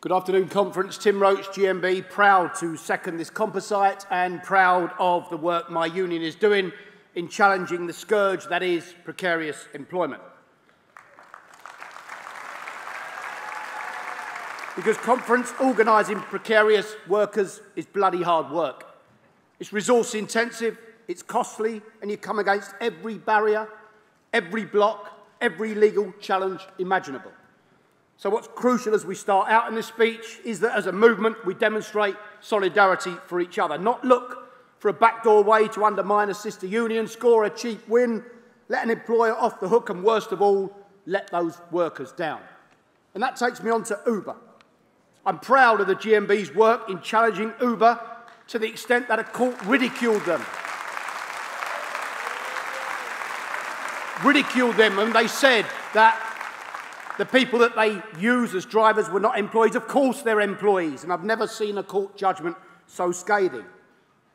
Good afternoon, Conference. Tim Roach GMB, proud to second this composite and proud of the work my union is doing in challenging the scourge that is precarious employment. Because Conference, organising precarious workers is bloody hard work. It's resource intensive, it's costly, and you come against every barrier, every block, every legal challenge imaginable. So what's crucial as we start out in this speech is that as a movement we demonstrate solidarity for each other, not look for a backdoor way to undermine a sister union, score a cheap win, let an employer off the hook and, worst of all, let those workers down. And that takes me on to Uber. I'm proud of the GMB's work in challenging Uber to the extent that a court ridiculed them. And they said that the people that they use as drivers were not employees. Of course they're employees, and I've never seen a court judgment so scathing.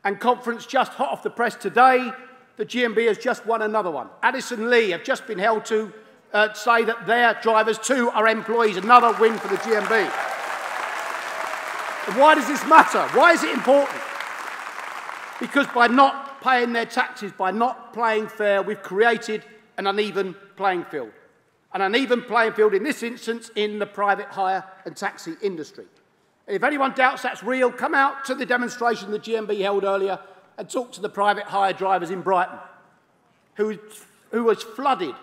And Conference, just hot off the press today, the GMB has just won another one. Addison Lee have just been held to say that their drivers too are employees, another win for the GMB. And why does this matter? Why is it important? Because by not paying their taxes, by not playing fair, we've created an uneven playing field. An uneven playing field in this instance in the private hire and taxi industry. And if anyone doubts that's real, come out to the demonstration the GMB held earlier and talk to the private hire drivers in Brighton, who was flooded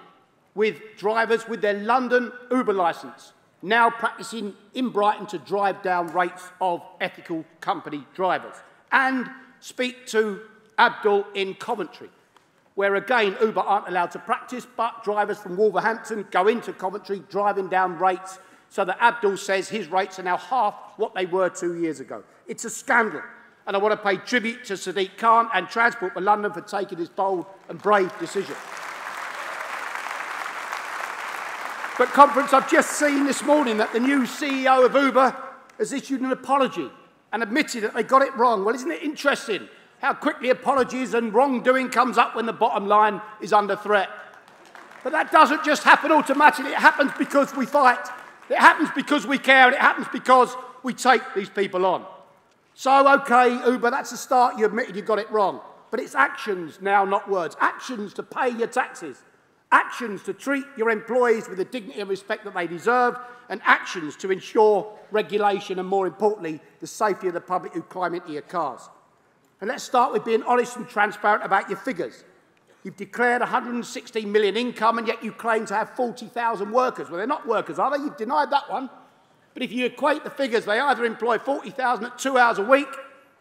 with drivers with their London Uber licence, now practising in Brighton to drive down rates of ethical company drivers. And speak to Abdul in Coventry, where again Uber aren't allowed to practice, but drivers from Wolverhampton go into Coventry driving down rates so that Abdul says his rates are now half what they were 2 years ago. It's a scandal. And I want to pay tribute to Sadiq Khan and Transport for London for taking this bold and brave decision. But Conference, I've just seen this morning that the new CEO of Uber has issued an apology and admitted that they got it wrong. Well, isn't it interesting how quickly apologies and wrongdoing comes up when the bottom line is under threat? But that doesn't just happen automatically. It happens because we fight. It happens because we care. And it happens because we take these people on. So, OK, Uber, that's a start. You admitted you got it wrong. But it's actions now, not words. Actions to pay your taxes. Actions to treat your employees with the dignity and respect that they deserve. And actions to ensure regulation and, more importantly, the safety of the public who climb into your cars. And let's start with being honest and transparent about your figures. You've declared 116 million income, and yet you claim to have 40,000 workers. Well, they're not workers, are they? You've denied that one. But if you equate the figures, they either employ 40,000 at 2 hours a week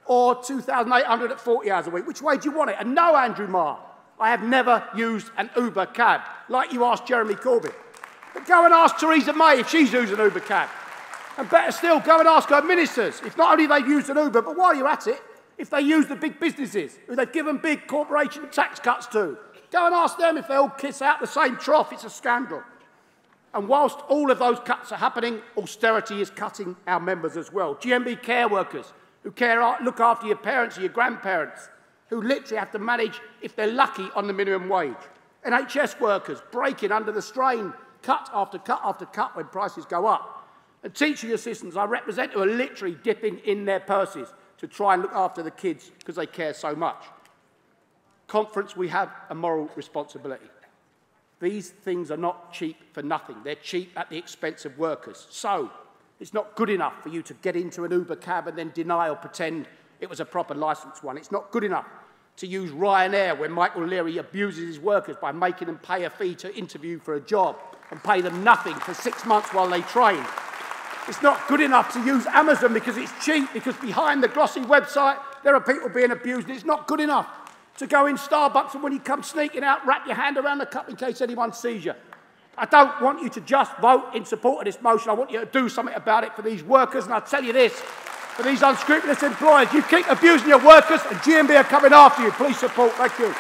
or 2,800 at 40 hours a week. Which way do you want it? And no, Andrew Marr, I have never used an Uber cab, like you asked Jeremy Corbyn. But go and ask Theresa May if she's used an Uber cab. And better still, go and ask her ministers if not only they've used an Uber, but while you're at it, if they use the big businesses who they've given big corporation tax cuts to. Go and ask them if they all kiss out the same trough. It's a scandal. And whilst all of those cuts are happening, austerity is cutting our members as well. GMB care workers who look after your parents or your grandparents, who literally have to manage, if they're lucky, on the minimum wage. NHS workers breaking under the strain, cut after cut after cut when prices go up. And teaching assistants I represent who are literally dipping in their purses to try and look after the kids because they care so much. Conference, we have a moral responsibility. These things are not cheap for nothing. They're cheap at the expense of workers. So it's not good enough for you to get into an Uber cab and then deny or pretend it was a proper licensed one. It's not good enough to use Ryanair when Michael Leary abuses his workers by making them pay a fee to interview for a job and pay them nothing for 6 months while they train. It's not good enough to use Amazon because it's cheap, because behind the glossy website there are people being abused. And it's not good enough to go in Starbucks and when you come sneaking out, wrap your hand around the cup in case anyone sees you. I don't want you to just vote in support of this motion. I want you to do something about it for these workers. And I'll tell you this, for these unscrupulous employers, you keep abusing your workers and GMB are coming after you. Please support. Thank you.